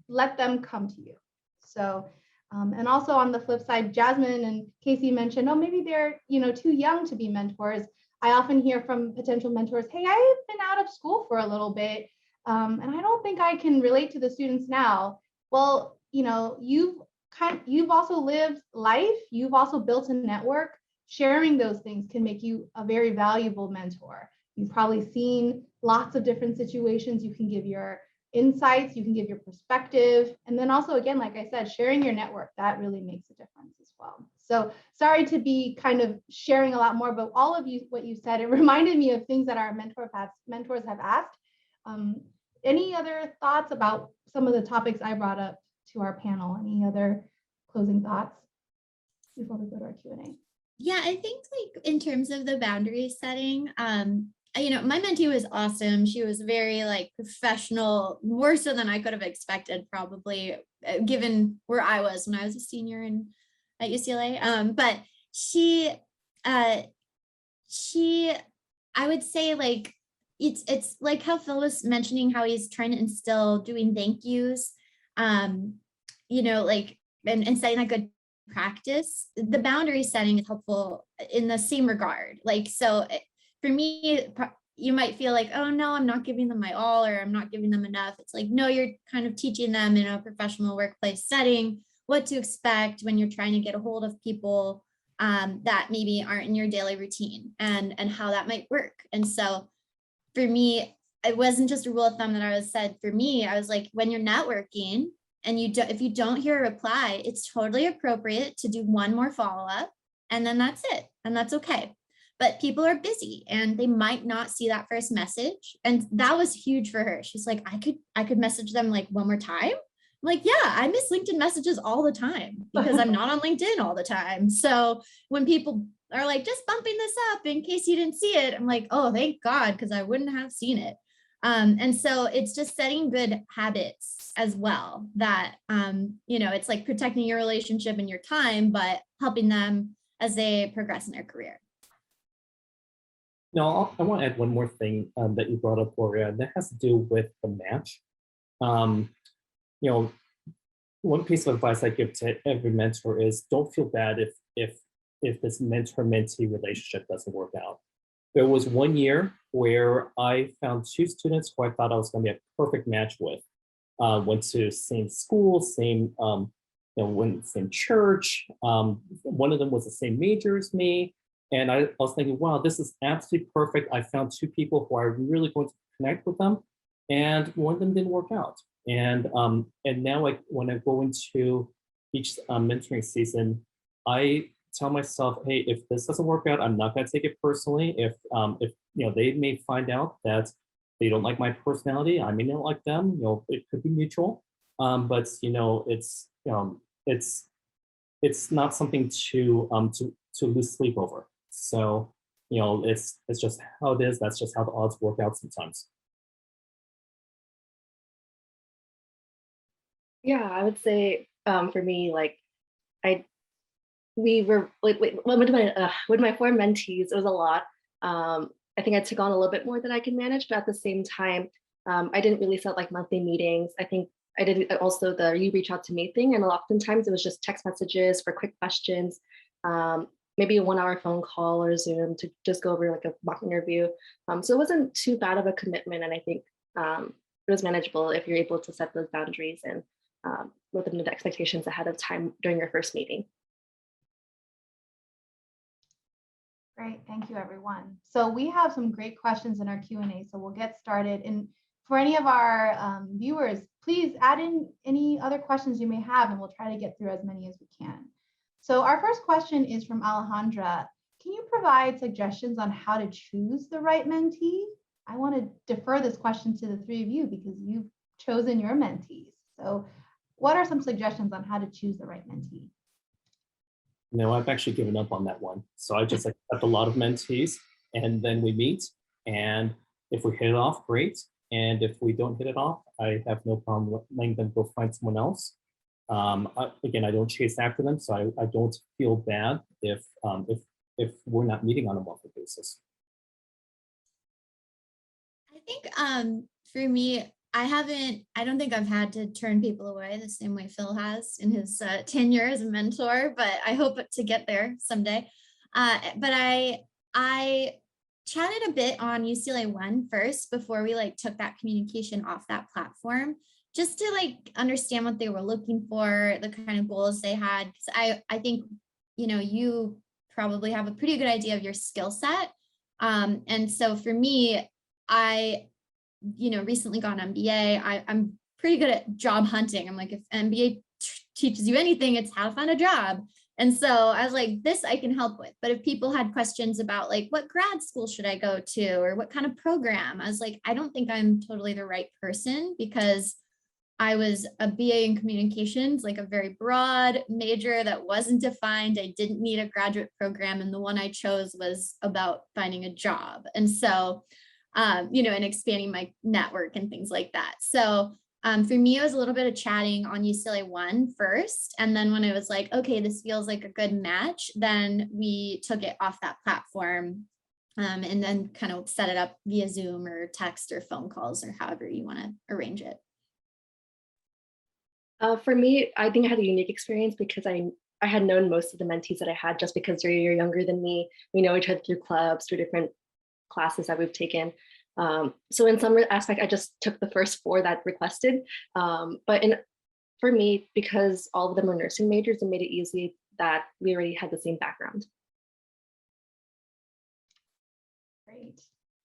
come to you. So and also on the flip side, Jasmine and Casey mentioned, oh, maybe they're too young to be mentors. I often hear from potential mentors, hey, I've been out of school for a little bit, and I don't think I can relate to the students now. Well, you've also lived life, you've also built a network. Sharing those things can make you a very valuable mentor. You've probably seen lots of different situations. You can give your insights, you can give your perspective. And then also, again, like I said, sharing your network, that really makes a difference as well. So sorry to be kind of sharing a lot more, but all of you, what you said, it reminded me of things that our mentors have asked. Any other thoughts about some of the topics I brought up to our panel? Any other closing thoughts before we go to our Q&A? Yeah, I think like in terms of the boundary setting, my mentee was awesome. She was very like professional, more so than I could have expected, probably given where I was when I was a senior at UCLA. But she, I would say like, it's like how Phil was mentioning how he's trying to instill doing thank yous, like, and setting that good practice. The boundary setting is helpful in the same regard. Like, so for me, you might feel like, oh no, I'm not giving them my all, or I'm not giving them enough. It's like, no, you're kind of teaching them in a professional workplace setting what to expect when you're trying to get a hold of people that maybe aren't in your daily routine, and how that might work. And so for me, it wasn't just a rule of thumb that I was said. For me, I was like, when you're networking and if you don't hear a reply, it's totally appropriate to do one more follow-up, and then that's it. And that's okay. But people are busy and they might not see that first message. And that was huge for her. She's like, I could message them like one more time. I'm like, yeah, I miss LinkedIn messages all the time because I'm not on LinkedIn all the time. So when people are like, just bumping this up in case you didn't see it, I'm like, oh, thank God, because I wouldn't have seen it. And so it's just setting good habits as well that, it's like protecting your relationship and your time, but helping them as they progress in their career. No, I want to add one more thing that you brought up, Gloria, and that has to do with the match. One piece of advice I give to every mentor is don't feel bad if this mentor-mentee relationship doesn't work out. There was one year where I found two students who I thought I was going to be a perfect match with. Went to same school, same went same church. One of them was the same major as me, and I was thinking, wow, this is absolutely perfect. I found two people who are really going to connect with them, and one of them didn't work out. And now when I go into each mentoring season, I tell myself, hey, if this doesn't work out, I'm not going to take it personally. If they may find out that they don't like my personality, I may not like them. It could be mutual, but it's not something to lose sleep over. So it's just how it is. That's just how the odds work out sometimes. Yeah, I would say for me, like we were like with my four mentees, it was a lot. I think I took on a little bit more than I can manage, but at the same time, I didn't really set like monthly meetings. I think I did also the you reach out to me thing, and oftentimes it was just text messages for quick questions, maybe a 1 hour phone call or Zoom to just go over like a mock interview. So it wasn't too bad of a commitment, and I think it was manageable if you're able to set those boundaries and let them know the expectations ahead of time during your first meeting. Great, thank you, everyone. So we have some great questions in our Q&A, so we'll get started. And for any of our viewers, please add in any other questions you may have, and we'll try to get through as many as we can. So our first question is from Alejandra. Can you provide suggestions on how to choose the right mentee? I want to defer this question to the three of you because you've chosen your mentees. So what are some suggestions on how to choose the right mentee? No, I've actually given up on that one. So I just accept a lot of mentees, and then we meet. And if we hit it off, great. And if we don't hit it off, I have no problem letting them go find someone else. Again, I don't chase after them, so I don't feel bad if we're not meeting on a monthly basis. I think for me, I don't think I've had to turn people away the same way Phil has in his tenure as a mentor, but I hope to get there someday. But I chatted a bit on UCLA One first before we took that communication off that platform, just to understand what they were looking for, the kind of goals they had. Because I think, you probably have a pretty good idea of your skill set. And so for me, I recently got an MBA. I'm pretty good at job hunting. I'm like, if MBA teaches you anything, it's how to find a job. And so I was like, this I can help with. But if people had questions about what grad school should I go to or what kind of program, I was like, I don't think I'm totally the right person because I was a BA in communications, a very broad major that wasn't defined. I didn't need a graduate program. And the one I chose was about finding a job. And so and expanding my network and things like that. So for me, it was a little bit of chatting on UCLA One first. And then when it was like, okay, this feels like a good match, then we took it off that platform and then kind of set it up via Zoom or text or phone calls or however you want to arrange it. For me, I think I had a unique experience because I had known most of the mentees that I had just because they're a year younger than me. We know each other through clubs, through different classes that we've taken. So in some aspect, I just took the first 4 that requested. But for me, because all of them were nursing majors, it made it easy that we already had the same background. Great.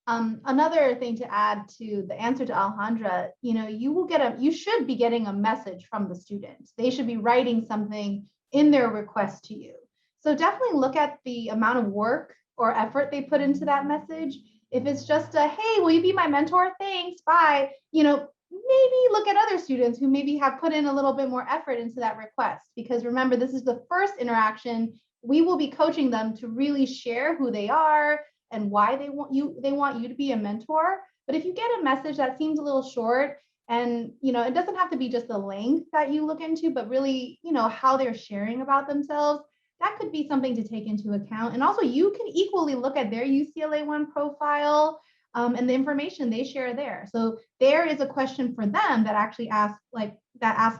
Another thing to add to the answer to Alejandra, you should be getting a message from the student. They should be writing something in their request to you. So definitely look at the amount of work or effort they put into that message. If it's just a, hey, will you be my mentor? Thanks, bye. Maybe look at other students who maybe have put in a little bit more effort into that request, because remember, this is the first interaction. We will be coaching them to really share who they are and why they want you to be a mentor. But if you get a message that seems a little short, and it doesn't have to be just the length that you look into, but really, how they're sharing about themselves, that could be something to take into account. And also you can equally look at their UCLA One profile and the information they share there. So there is a question for them that actually asks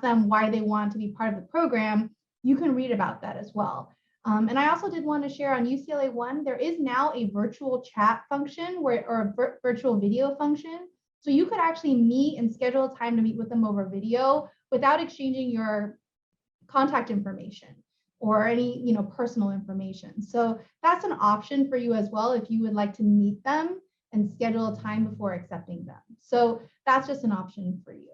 them why they want to be part of the program. You can read about that as well. And I also did want to share on UCLA One, there is now a virtual chat function or a virtual video function. So you could actually meet and schedule a time to meet with them over video without exchanging your contact information or any personal information. So that's an option for you as well if you would like to meet them and schedule a time before accepting them. So that's just an option for you.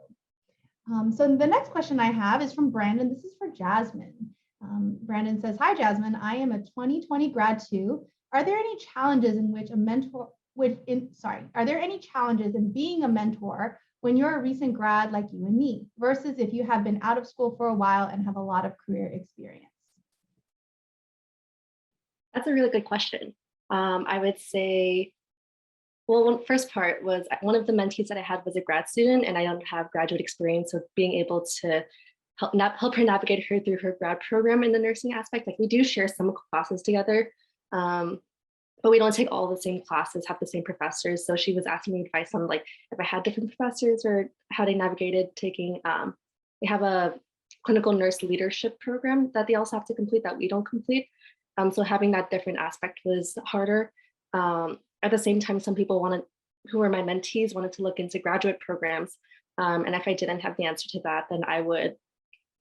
So the next question I have is from Brandon. This is for Jasmine. Brandon says, "Hi, Jasmine. I am a 2020 grad too. Are there any challenges in which a mentor are there any challenges in being a mentor when you're a recent grad like you and me versus if you have been out of school for a while and have a lot of career experience?" That's a really good question. I would say, well, one first part was one of the mentees that I had was a grad student, and I don't have graduate experience. So being able to help her navigate her through her grad program in the nursing aspect, like we do share some classes together, but we don't take all the same classes, have the same professors. So she was asking me advice on like if I had different professors or how they navigated taking. They have a clinical nurse leadership program that they also have to complete that we don't complete. So having that different aspect was harder. At the same time, some people who were my mentees wanted to look into graduate programs. And if I didn't have the answer to that, then I would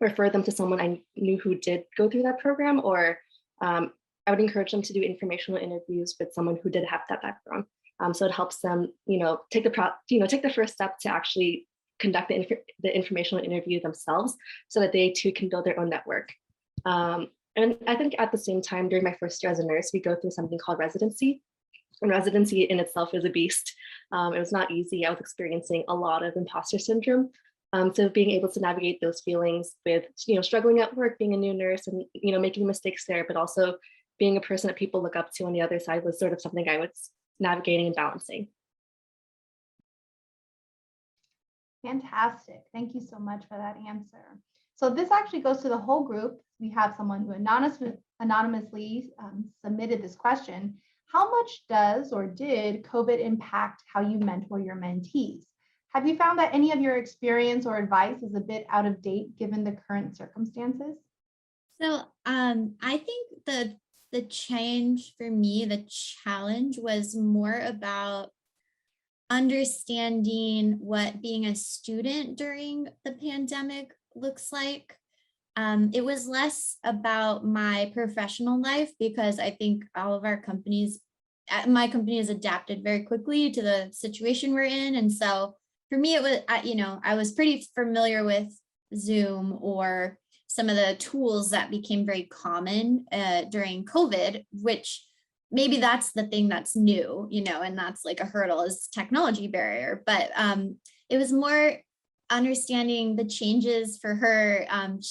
refer them to someone I knew who did go through that program, or I would encourage them to do informational interviews with someone who did have that background. So it helps them, take the first step to actually conduct the informational interview themselves, so that they too can build their own network. And I think at the same time, during my first year as a nurse, we go through something called residency. And residency in itself is a beast. It was not easy. I was experiencing a lot of imposter syndrome. So being able to navigate those feelings with, struggling at work, being a new nurse and, making mistakes there, but also being a person that people look up to on the other side was sort of something I was navigating and balancing. Fantastic. Thank you so much for that answer. So this actually goes to the whole group. We have someone who anonymously submitted this question. How much does or did COVID impact how you mentor your mentees? Have you found that any of your experience or advice is a bit out of date given the current circumstances? So I think the change for me, the challenge was more about understanding what being a student during the pandemic looks like. It was less about my professional life because I think all of our companies, my company has adapted very quickly to the situation we're in. And so for me, it was, I was pretty familiar with Zoom or some of the tools that became very common during COVID, which maybe that's the thing that's new, and that's like a hurdle is technology barrier. But it was more understanding the changes for her, and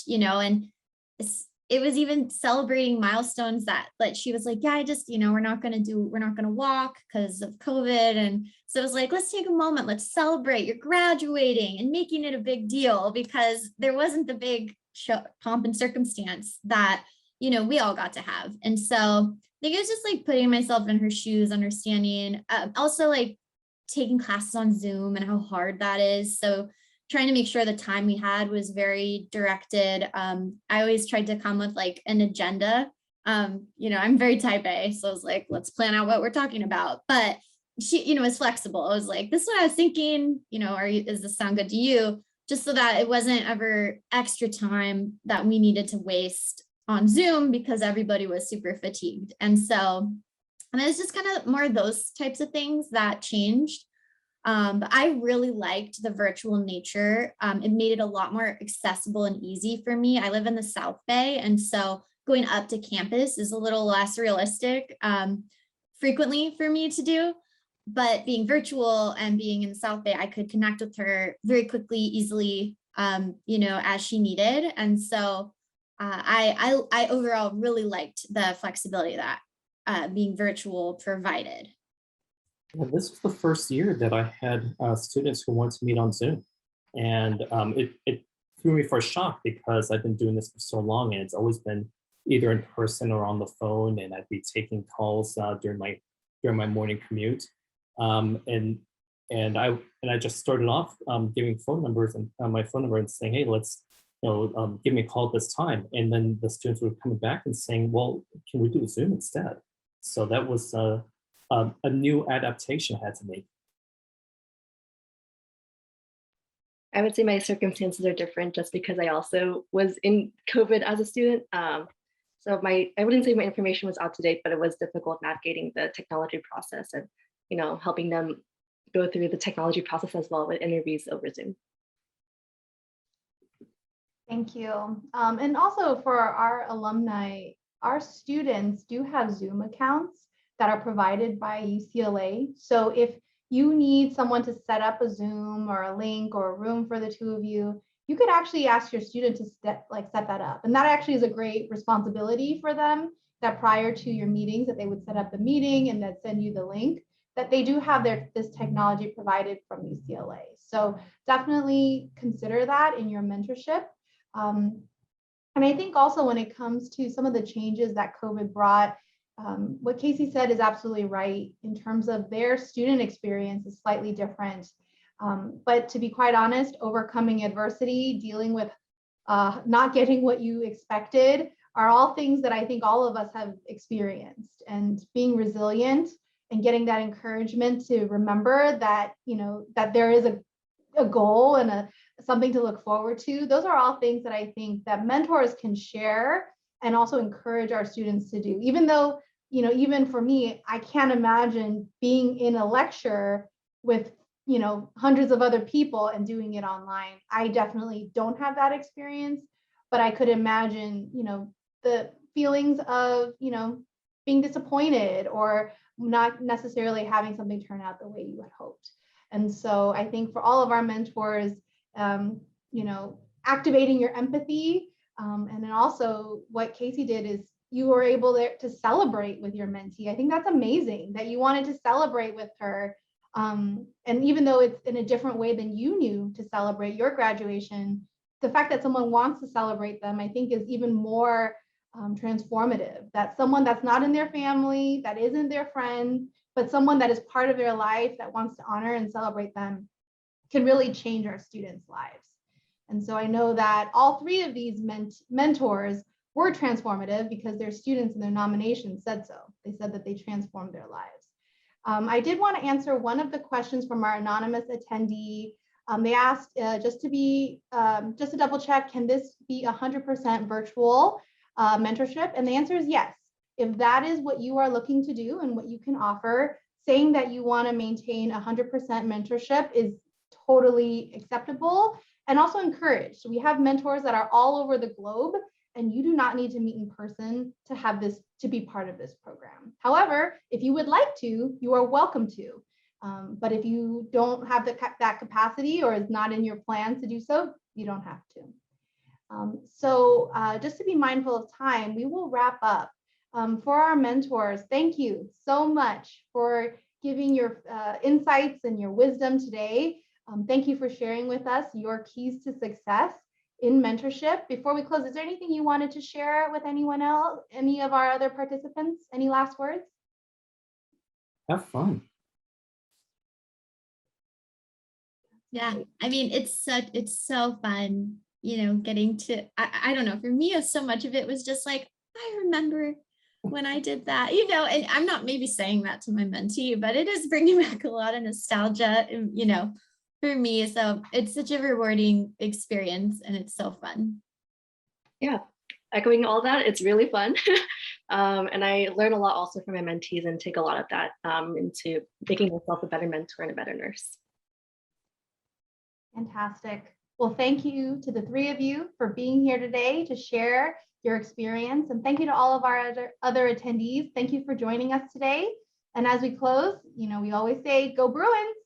it was even celebrating milestones that like she was like, yeah, I just, we're not going to walk because of COVID. And so it was like, let's take a moment, let's celebrate you're graduating and making it a big deal because there wasn't the big pomp and circumstance that, we all got to have. And so I think it was just like putting myself in her shoes, understanding, also like taking classes on Zoom and how hard that is. So trying to make sure the time we had was very directed. I always tried to come with like an agenda. I'm very type A, so I was like, let's plan out what we're talking about. But she, was flexible. I was like, this is what I was thinking, does this sound good to you? Just so that it wasn't ever extra time that we needed to waste on Zoom because everybody was super fatigued. And so, and it was just kind of more of those types of things that changed. But I really liked the virtual nature. It made it a lot more accessible and easy for me. I live in the South Bay, and so going up to campus is a little less realistic frequently for me to do. But being virtual and being in the South Bay, I could connect with her very quickly, easily, as she needed. And so I overall really liked the flexibility that being virtual provided. Well, this was the first year that I had students who wanted to meet on Zoom. And it threw me for a shock because I've been doing this for so long and it's always been either in person or on the phone, and I'd be taking calls during my morning commute. And I just started off giving phone numbers and my phone number and saying, hey, let's give me a call at this time. And then the students were coming back and saying, well, can we do Zoom instead? So that was a new adaptation I had to make. I would say my circumstances are different just because I also was in COVID as a student. So I wouldn't say my information was out to date, but it was difficult navigating the technology process and, helping them go through the technology process as well with interviews over Zoom. Thank you. And also for our alumni, our students do have Zoom accounts that are provided by UCLA. So if you need someone to set up a Zoom or a link or a room for the two of you, you could actually ask your student to set that up. And that actually is a great responsibility for them, that prior to your meetings, that they would set up the meeting and that send you the link, that they do have this technology provided from UCLA. So definitely consider that in your mentorship. And I think also when it comes to some of the changes that COVID brought, what Casey said is absolutely right in terms of their student experience is slightly different. But to be quite honest, overcoming adversity, dealing with not getting what you expected are all things that I think all of us have experienced, and being resilient and getting that encouragement to remember that, that there is a goal and something to look forward to. Those are all things that I think that mentors can share and also encourage our students to do. Even though, even for me, I can't imagine being in a lecture with, hundreds of other people and doing it online. I definitely don't have that experience, but I could imagine, the feelings of, being disappointed or not necessarily having something turn out the way you had hoped. And so I think for all of our mentors, activating your empathy, and then also what Casey did is you were able to celebrate with your mentee. I think that's amazing that you wanted to celebrate with her. And even though it's in a different way than you knew to celebrate your graduation, the fact that someone wants to celebrate them, I think, is even more transformative. That someone that's not in their family, that isn't their friend, but someone that is part of their life that wants to honor and celebrate them can really change our students' lives. And so I know that all three of these mentors were transformative because their students in their nomination said so. They said that they transformed their lives. I did want to answer one of the questions from our anonymous attendee. They asked just to double check, can this be 100% virtual mentorship? And the answer is yes. If that is what you are looking to do and what you can offer, saying that you want to maintain 100% mentorship is totally acceptable and also encouraged. So we have mentors that are all over the globe, and you do not need to meet in person to have this, to be part of this program. However, if you would like to, you are welcome to. But if you don't have that capacity or is not in your plans to do so, you don't have to. So just to be mindful of time, we will wrap up. For our mentors, thank you so much for giving your insights and your wisdom today. Thank you for sharing with us your keys to success in mentorship. Before we close, is there anything you wanted to share with anyone else, any of our other participants? Any last words? Have fun. Yeah, I mean, it's so fun, getting to, I don't know, for me, so much of it was just like, I remember when I did that, and I'm not maybe saying that to my mentee, but it is bringing back a lot of nostalgia, for me. So it's such a rewarding experience and it's so fun. Yeah, echoing all that, it's really fun. And I learn a lot also from my mentees and take a lot of that into making myself a better mentor and a better nurse. Fantastic. Well, thank you to the three of you for being here today to share your experience. And thank you to all of our other attendees. Thank you for joining us today. And as we close, we always say, go Bruins.